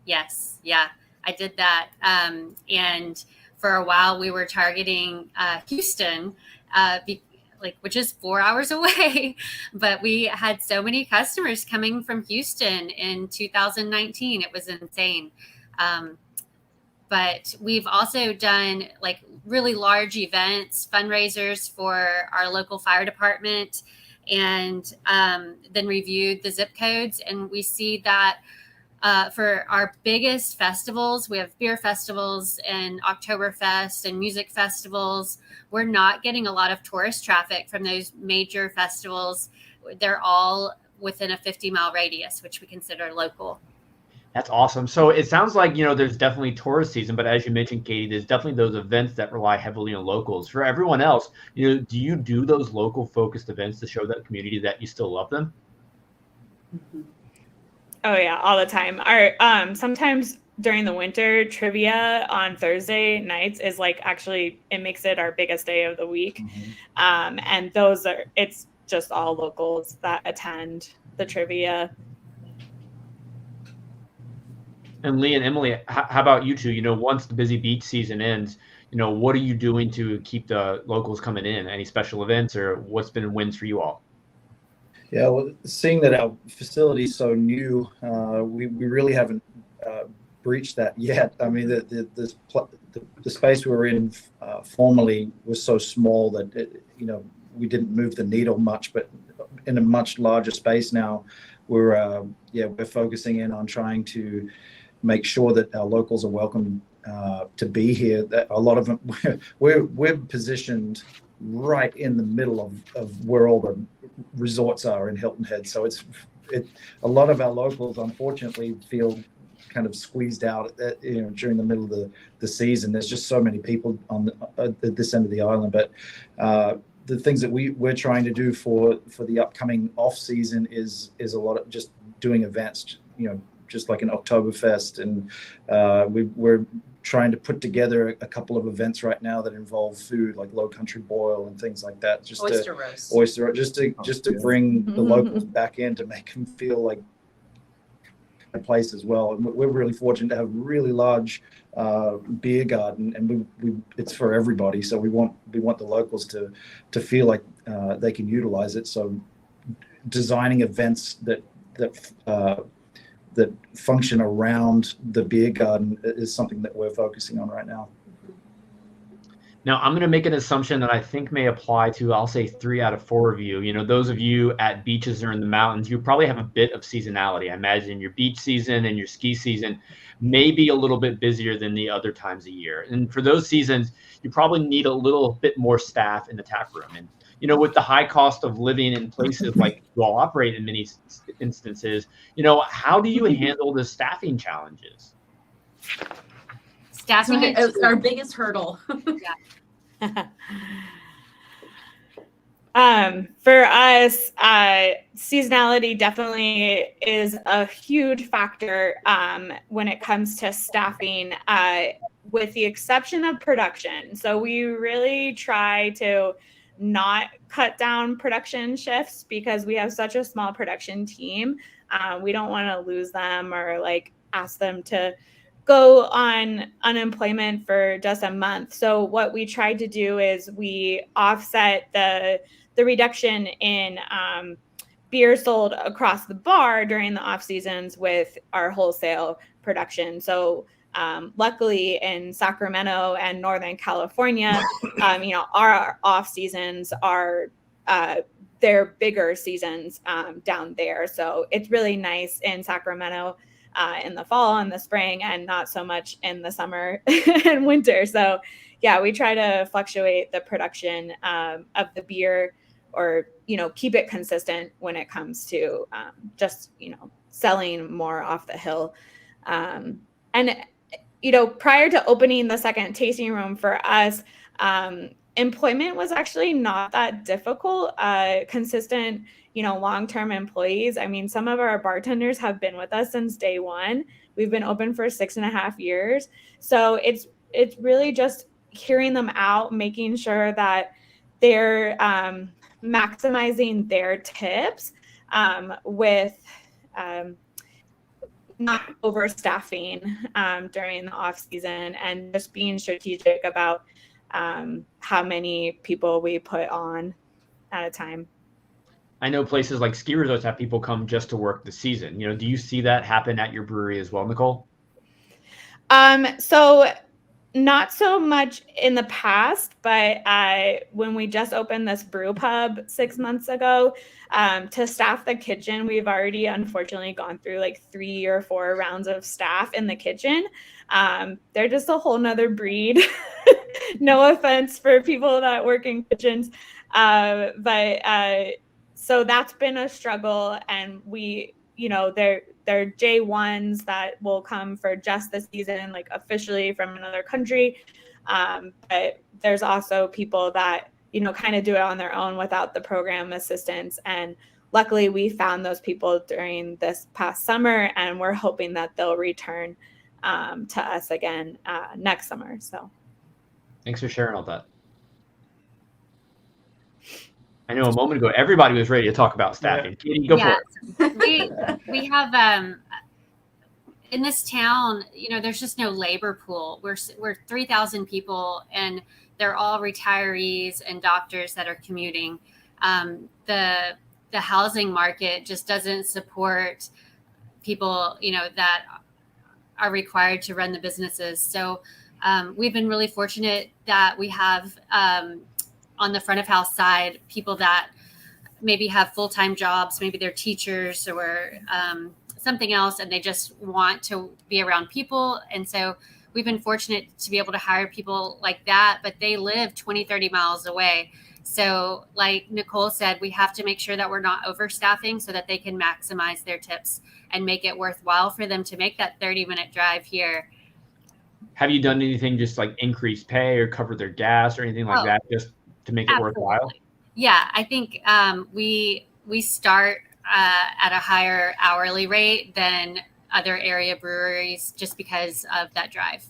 Speaker 4: Yes. Yeah, I did that. And for a while we were targeting Houston, which is 4 hours away. But we had so many customers coming from Houston in 2019. It was insane. But we've also done like really large events, fundraisers for our local fire department, and then reviewed the zip codes. And we see that for our biggest festivals, we have beer festivals and Oktoberfest and music festivals. We're not getting a lot of tourist traffic from those major festivals. They're all within a 50-mile radius, which we consider local.
Speaker 1: That's awesome. So it sounds like, there's definitely tourist season, but as you mentioned, Katie, there's definitely those events that rely heavily on locals. For everyone else, do you do those local focused events to show that community that you still love them?
Speaker 2: Oh yeah, all the time. Our sometimes during the winter, trivia on Thursday nights is it makes it our biggest day of the week. And it's just all locals that attend the trivia.
Speaker 1: And Lee and Emily, how about you two? Once the busy beach season ends, what are you doing to keep the locals coming in? Any special events, or what's been wins for you all?
Speaker 3: Yeah, well, seeing that our facility is so new, we really haven't breached that yet. I mean, the space we were in formerly was so small that we didn't move the needle much. But in a much larger space now, we're focusing in on trying to make sure that our locals are welcome to be here. That a lot of them, we're positioned right in the middle of where all the resorts are in Hilton Head. So a lot of our locals unfortunately feel kind of squeezed out during the middle of the season. There's just so many people on at this end of the island. But the things that we're trying to do for the upcoming off season is a lot of just doing events, just like an Oktoberfest, and we're trying to put together a couple of events right now that involve food, like Low Country Boil and things like that. Just to bring the locals back in, to make them feel like a place as well. And we're really fortunate to have a really large beer garden, and we it's for everybody. So we want the locals to feel like they can utilize it. So designing events that function around the beer garden is something that we're focusing on right now.
Speaker 1: Now, I'm going to make an assumption that I think may apply to, I'll say 3 out of 4 of you. Those of you at beaches or in the mountains, you probably have a bit of seasonality. I imagine your beach season and your ski season may be a little bit busier than the other times of year. And for those seasons, you probably need a little bit more staff in the tap room. And, with the high cost of living in places like you all operate in many instances, how do you handle the staffing challenges?
Speaker 4: Staffing
Speaker 6: is our biggest hurdle.
Speaker 2: For us, seasonality definitely is a huge factor when it comes to staffing, with the exception of production. So we really try to not cut down production shifts because we have such a small production team. We don't want to lose them or ask them to go on unemployment for just a month. So what we tried to do is we offset the reduction in beer sold across the bar during the off seasons with our wholesale production. So luckily in Sacramento and Northern California, our off seasons are their bigger seasons down there. So it's really nice in Sacramento in the fall and the spring, and not so much in the summer and winter. So yeah, we try to fluctuate the production of the beer, or keep it consistent when it comes to just selling more off the hill. And prior to opening the second tasting room for us, employment was actually not that difficult. Consistent, long-term employees. I mean, some of our bartenders have been with us since day one. We've been open for 6.5 years. So it's really just hearing them out, making sure that they're maximizing their tips with not overstaffing during the off season, and just being strategic about how many people we put on at a time.
Speaker 1: I know places like ski resorts have people come just to work the season. Do you see that happen at your brewery as well, Nicole?
Speaker 2: So not so much in the past, but when we just opened this brew pub 6 months ago, to staff the kitchen, we've already unfortunately gone through like 3 or 4 rounds of staff in the kitchen. They're just a whole nother breed. No offense for people that work in kitchens. So that's been a struggle, and they're J1s that will come for just the season, like officially from another country. But there's also people that, kind of do it on their own without the program assistance. And luckily we found those people during this past summer, and we're hoping that they'll return to us again next summer. So
Speaker 1: thanks for sharing all that. I know a moment ago, everybody was ready to talk about staffing. Yeah. Katie, go for
Speaker 4: it. We have, in this town, there's just no labor pool. We're 3,000 people, and they're all retirees and doctors that are commuting. The housing market just doesn't support people, that are required to run the businesses. So we've been really fortunate that we have, on the front of house side, people that maybe have full-time jobs, maybe they're teachers or something else, and they just want to be around people. And so we've been fortunate to be able to hire people like that, but they live 20, 30 miles away. So like Nicole said, we have to make sure that we're not overstaffing so that they can maximize their tips and make it worthwhile for them to make that 30-minute drive here.
Speaker 1: Have you done anything just like increase pay or cover their gas or anything like that, just to make it worthwhile?
Speaker 4: Yeah, I think we start at a higher hourly rate than other area breweries just because of that drive.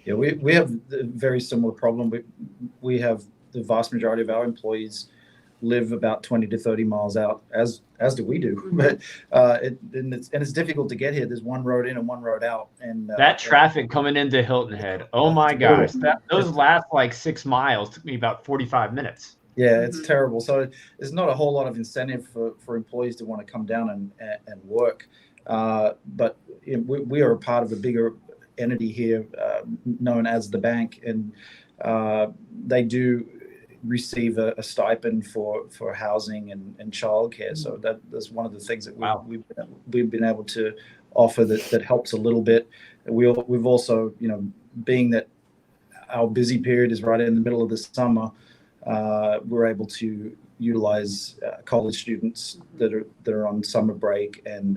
Speaker 3: Yeah, we have a very similar problem. We have the vast majority of our employees live about 20 to 30 miles out, as do we do. But it's difficult to get here. There's one road in and one road out, and
Speaker 1: that traffic coming into Hilton Head. Oh my gosh, those last like 6 miles took me about 45 minutes.
Speaker 3: Yeah, it's terrible. So there's not a whole lot of incentive for employees to want to come down and work. But we are a part of a bigger entity here, known as the bank, and they do receive a stipend for housing and childcare. So that's one of the things that we've been able to offer that helps a little bit. We've also, being that our busy period is right in the middle of the summer, we're able to utilize college students that are on summer break, and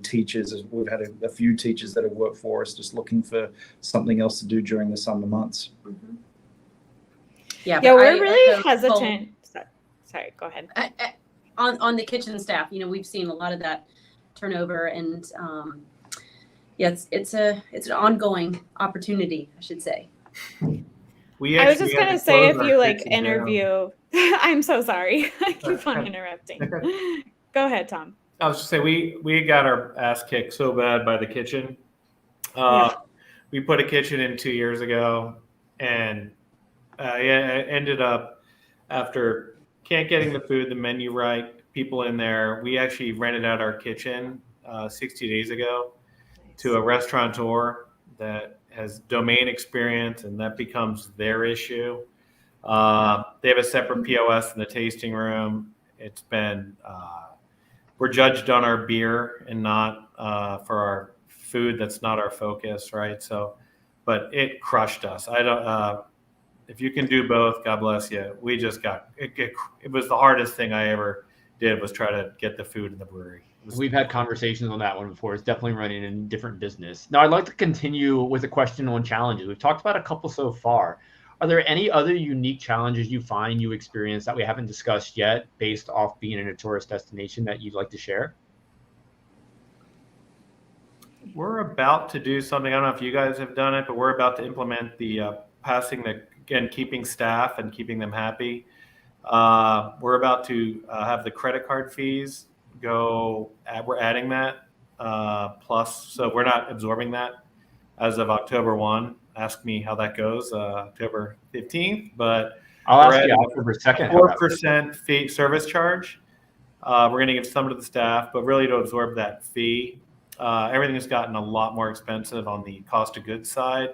Speaker 3: teachers. We've had a few teachers that have worked for us, just looking for something else to do during the summer months.
Speaker 6: Mm-hmm.
Speaker 2: Yeah, we're really hesitant. Sorry, go ahead.
Speaker 6: On the kitchen staff, we've seen a lot of that turnover, and it's an ongoing opportunity, I should say.
Speaker 2: I was just gonna say, if you interview, I'm so sorry. I keep on interrupting. Go ahead, Tom.
Speaker 5: I was just saying, we got our ass kicked so bad by the kitchen. We put a kitchen in 2 years ago, and it ended up, after can't getting the food, the menu right, people in there. We actually rented out our kitchen 60 days ago to a restaurateur that has domain experience, and that becomes their issue. They have a separate POS in the tasting room. It's been, we're judged on our beer and not for our food. That's not our focus, right? So, but it crushed us. If you can do both, God bless you. We just got, it was the hardest thing I ever did, was try to get the food in the brewery.
Speaker 1: We've had conversations on that one before. It's definitely running in different business. Now, I'd like to continue with a question on challenges. We've talked about a couple so far. Are there any other unique challenges you find you experience that we haven't discussed yet based off being in a tourist destination that you'd like to share?
Speaker 5: We're about to do something. I don't know if you guys have done it, but we're about to implement the keeping staff and keeping them happy. We're about to have the credit card fees go. We're adding that plus, so we're not absorbing that as of October 1. Ask me how that goes, October 15th. But
Speaker 1: I'll ask you October 2nd.
Speaker 5: 4% fee service charge. We're going to give some to the staff, but really to absorb that fee. Everything has gotten a lot more expensive on the cost of goods side.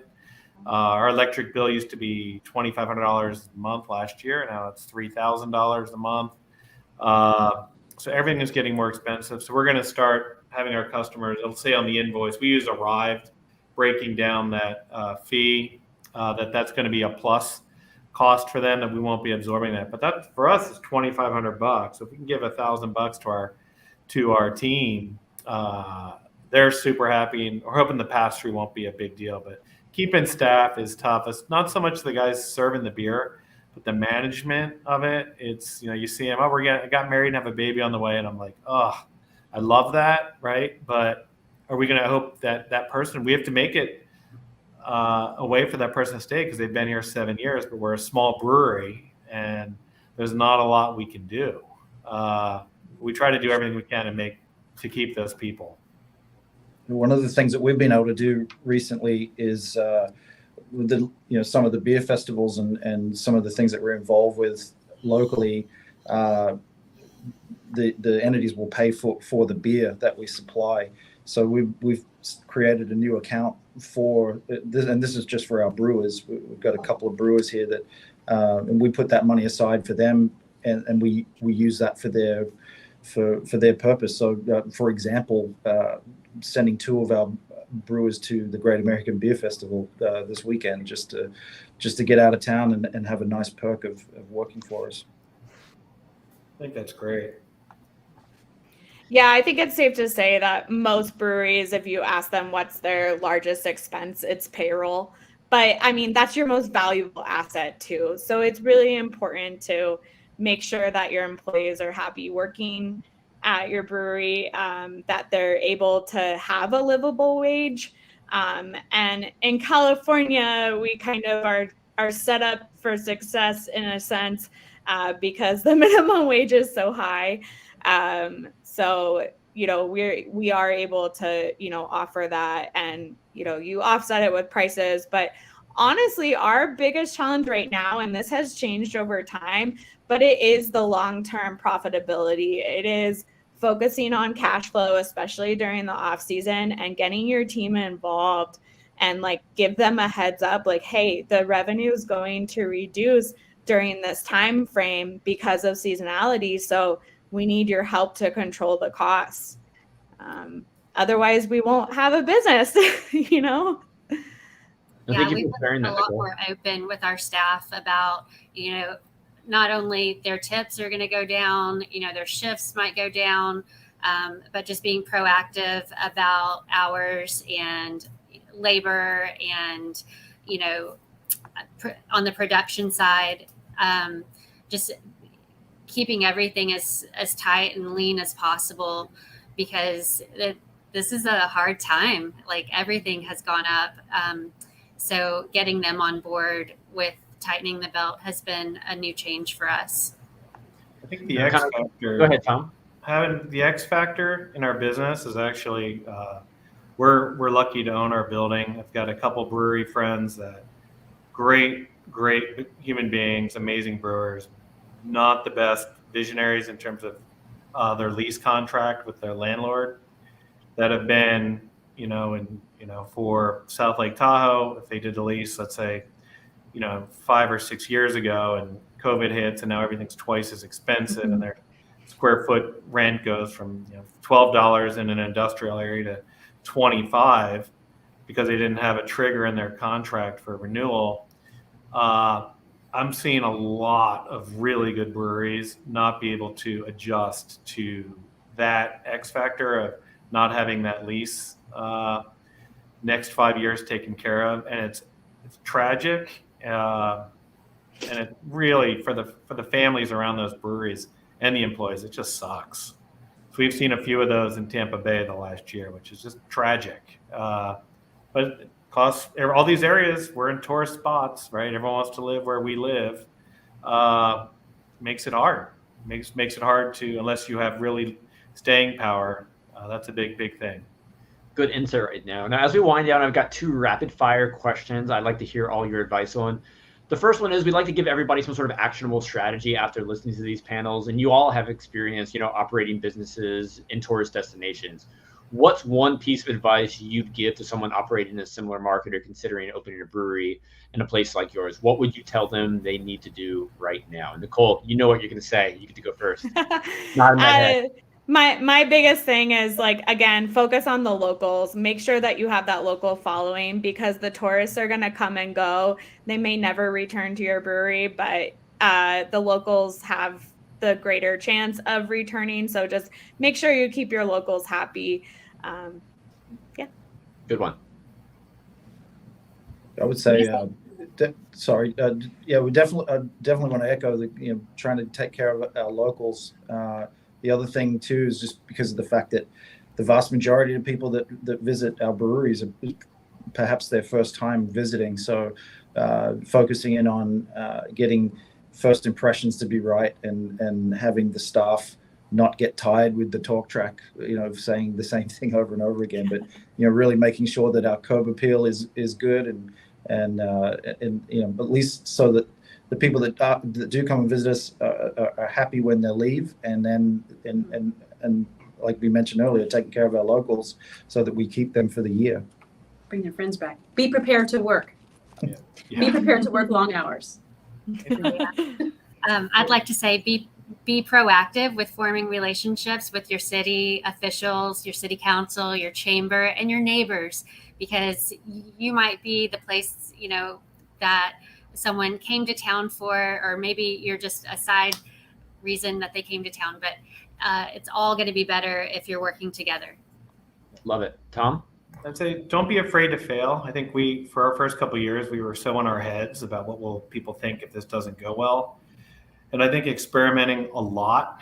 Speaker 5: Our electric bill used to be $2,500 a month last year. Now it's $3,000 a month. So everything is getting more expensive. So we're going to start having our customers, it'll say on the invoice, we use Arrived, breaking down that fee, that's going to be a plus cost for them, that we won't be absorbing that. But that for us is $2,500. So if we can give $1,000 to our team, they're super happy, and we're hoping the pass-through won't be a big deal. But keeping staff is tough. It's not so much the guys serving the beer, but the management of it. It's, you see them, I got married and have a baby on the way, and I'm like, oh, I love that, right? But are we going to hope that person, we have to make it a way for that person to stay because they've been here 7 years, but we're a small brewery and there's not a lot we can do. We try to do everything we can to keep those people.
Speaker 3: One of the things that we've been able to do recently is with some of the beer festivals and some of the things that we're involved with locally, the entities will pay for the beer that we supply. So we've created a new account for this, and this is just for our brewers. We've got a couple of brewers here that, and we put that money aside for them, and we use that for their purpose. So, for example, sending 2 of our brewers to the Great American Beer Festival this weekend, just to get out of town and have a nice perk of working for us.
Speaker 5: I think that's great.
Speaker 2: Yeah, I think it's safe to say that most breweries, if you ask them what's their largest expense, it's payroll. But I mean, that's your most valuable asset too. So it's really important to make sure that your employees are happy working at your brewery, that they're able to have a livable wage. And in California, we kind of are set up for success in a sense because the minimum wage is so high. So, we are able to, offer that, and, you offset it with prices. But honestly, our biggest challenge right now, and this has changed over time, but it is the long-term profitability. It is focusing on cash flow, especially during the off season, and getting your team involved and give them a heads up, hey, the revenue is going to reduce during this time frame because of seasonality. So we need your help to control the costs. Otherwise, we won't have a business,
Speaker 4: Yeah, we've been a lot more open with our staff about, not only their tips are going to go down, their shifts might go down, but just being proactive about hours and labor and, on the production side, just keeping everything as tight and lean as possible, because this is a hard time. Everything has gone up. So getting them on board with tightening the belt has been a new change for us.
Speaker 5: I think the X factor.
Speaker 1: Go ahead, Tom.
Speaker 5: Having the X factor in our business is actually, we're lucky to own our building. I've got a couple brewery friends that great human beings, amazing brewers, not the best visionaries in terms of their lease contract with their landlord, that have been, for South Lake Tahoe, if they did the lease, let's say, 5 or 6 years ago, and COVID hits, and now everything's twice as expensive, and their square foot rent goes from $12 in an industrial area to $25 because they didn't have a trigger in their contract for renewal. I'm seeing a lot of really good breweries not be able to adjust to that X factor of not having that lease next 5 years taken care of, and it's tragic, and it really for the families around those breweries and the employees, it just sucks. So we've seen a few of those in Tampa Bay the last year, which is just tragic. But it costs all these areas. We're in tourist spots, right? Everyone wants to live where we live. Makes it hard. Makes it hard to, unless you have really staying power. That's a big thing.
Speaker 1: Good insight right now. Now, as we wind down, I've got 2 rapid fire questions I'd like to hear all your advice on. The first one is we'd like to give everybody some sort of actionable strategy after listening to these panels. And you all have experience, operating businesses in tourist destinations. What's one piece of advice you'd give to someone operating in a similar market or considering opening a brewery in a place like yours? What would you tell them they need to do right now? And Nicole, you know what you're going to say. You get to go first. Not in my head.
Speaker 2: My biggest thing is, again, focus on the locals. Make sure that you have that local following, because the tourists are going to come and go. They may never return to your brewery, but the locals have the greater chance of returning. So just make sure you keep your locals happy. Yeah.
Speaker 1: Good one.
Speaker 3: I would say, we definitely want to echo the, trying to take care of our locals. The other thing too is just because of the fact that the vast majority of people that visit our breweries are perhaps their first time visiting. So focusing in on getting first impressions to be right, and having the staff not get tired with the talk track, of saying the same thing over and over again, but really making sure that our curb appeal is good, and at least so that the people that do come and visit us are happy when they leave, and then and like we mentioned earlier, taking care of our locals so that we keep them for the year.
Speaker 6: Bring their friends back. Be prepared to work.
Speaker 5: Yeah.
Speaker 6: Be prepared to work long hours.
Speaker 4: I'd like to say be proactive with forming relationships with your city officials, your city council, your chamber, and your neighbors, because you might be the place, that someone came to town for, or maybe you're just a side reason that they came to town, but it's all going to be better if you're working together.
Speaker 1: Love it. Tom?
Speaker 5: I'd say don't be afraid to fail. I think for our first couple of years, we were so in our heads about what will people think if this doesn't go well. And I think experimenting a lot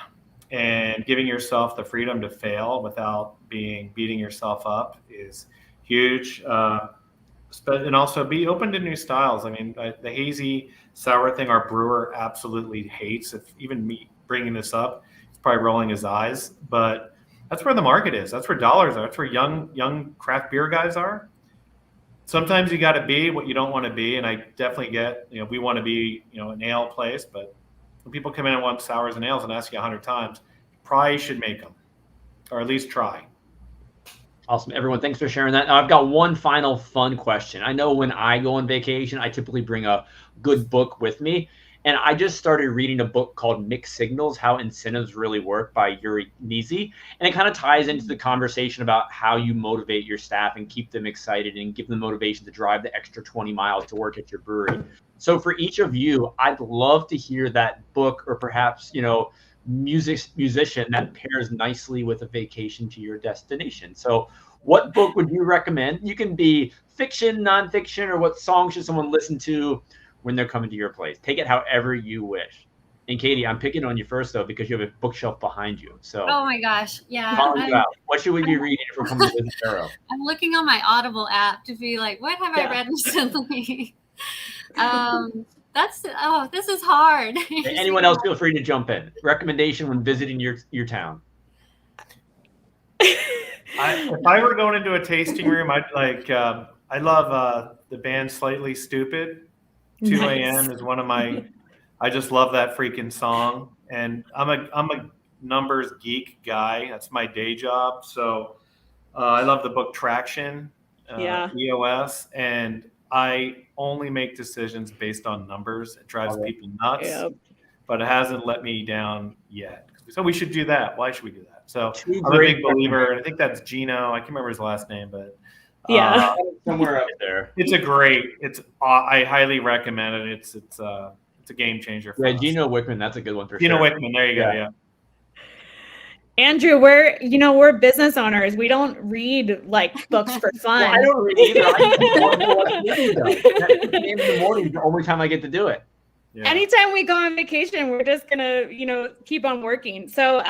Speaker 5: and giving yourself the freedom to fail without beating yourself up is huge. And also be open to new styles. I mean, the hazy sour thing, our brewer absolutely hates. If even me bringing this up, he's probably rolling his eyes. But that's where the market is. That's where dollars are. That's where young craft beer guys are. Sometimes you got to be what you don't want to be. And I definitely get, we want to be, an ale place. But when people come in and want sours and ales and ask you 100 times, you probably should make them, or at least try.
Speaker 1: Awesome. Everyone, thanks for sharing that. Now, I've got one final fun question. I know when I go on vacation, I typically bring a good book with me. And I just started reading a book called Mixed Signals, How Incentives Really Work by Yuri Nizi. And it kind of ties into the conversation about how you motivate your staff and keep them excited and give them motivation to drive the extra 20 miles to work at your brewery. So for each of you, I'd love to hear that book, or perhaps, musician that pairs nicely with a vacation to your destination. So what book would you recommend? You can be fiction, nonfiction, or what song should someone listen to when they're coming to your place? Take it however you wish. And Katie, I'm picking on you first though, because you have a bookshelf behind you. So
Speaker 4: oh my gosh, yeah.
Speaker 1: What should we be reading if we're coming to visit Barrow?
Speaker 4: I'm looking on my Audible app to be like, what have I read recently? This is hard.
Speaker 1: Anyone else, feel free to jump in. Recommendation when visiting your town.
Speaker 5: If I were going into a tasting room, I love the band Slightly Stupid. 2 a.m. is one of my. I just love that freaking song, and I'm a numbers geek guy. That's my day job. So I love the book Traction, EOS, and I only make decisions based on numbers. It drives people nuts, but it hasn't let me down yet. So we should do that. Why should we do that? So I'm a big believer, and I think that's Gino. I can't remember his last name, but
Speaker 1: somewhere up there.
Speaker 5: I highly recommend it. It's a game changer. For us.
Speaker 1: Gino Wickman, that's a good one for
Speaker 5: Gino
Speaker 1: sure.
Speaker 5: Wickman, there you go. Yeah.
Speaker 2: Andrew, we're business owners. We don't read like books for fun.
Speaker 1: Well, I don't read either. In the morning, the only time I get to do it.
Speaker 5: Yeah.
Speaker 2: Anytime we go on vacation, we're just gonna, keep on working. So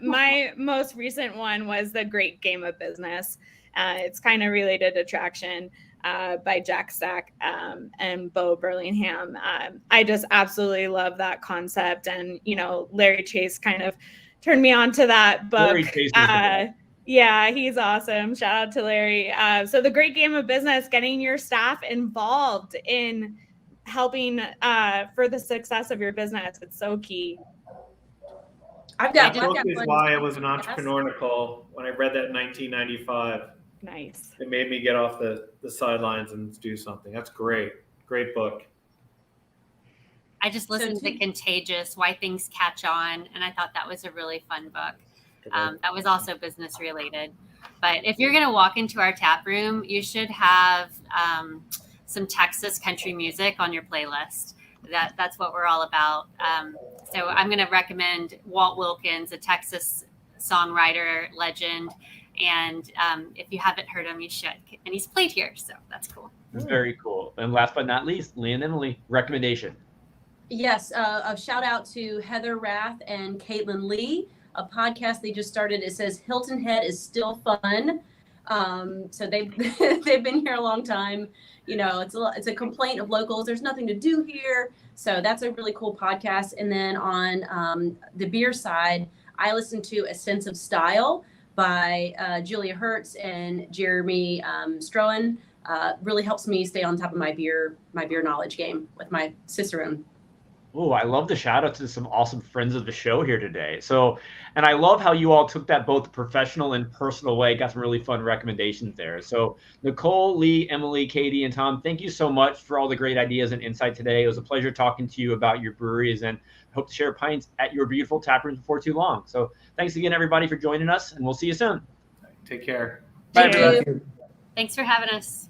Speaker 2: my most recent one was The Great Game of Business. It's kind of related to traction by Jack Stack and Bo Burlingham. I just absolutely love that concept. And, Larry Chase kind of turned me on to that book.
Speaker 1: Larry Chase is
Speaker 2: yeah, he's awesome. Shout out to Larry. So The Great Game of Business, getting your staff involved in helping for the success of your business. It's so key.
Speaker 5: That book is why I was an entrepreneur, Nicole. When I read that in 1995,
Speaker 2: nice.
Speaker 5: It made me get off the sidelines and do something. That's great. Great book.
Speaker 4: I just listened to Contagious, Why Things Catch On, and I thought that was a really fun book. That was also business related. But if you're going to walk into our tap room, you should have some Texas country music on your playlist. That's what we're all about. So I'm going to recommend Walt Wilkins, a Texas songwriter legend. And if you haven't heard him, you should. And he's played here, so that's cool.
Speaker 1: It's very cool. And last but not least, Lee and Emily, recommendation.
Speaker 6: Yes, a shout out to Heather Rath and Caitlin Lee, a podcast they just started. It says Hilton Head is still fun. So they've been here a long time. It's a complaint of locals. There's nothing to do here. So that's a really cool podcast. And then on the beer side, I listen to A Sense of Style by Julia Hertz and Jeremy Strohan. Really helps me stay on top of my beer knowledge game with my cicerone.
Speaker 1: Oh, I love the shout out to some awesome friends of the show here today. So, and I love how you all took that both the professional and personal way, got some really fun recommendations there. So Nicole, Lee, Emily, Katie, and Tom, thank you so much for all the great ideas and insight today. It was a pleasure talking to you about your breweries, and hope to share pints at your beautiful tap rooms before too long. So thanks again, everybody, for joining us, and we'll see you soon.
Speaker 5: Take care.
Speaker 1: Bye, everybody.
Speaker 4: Thanks for having us.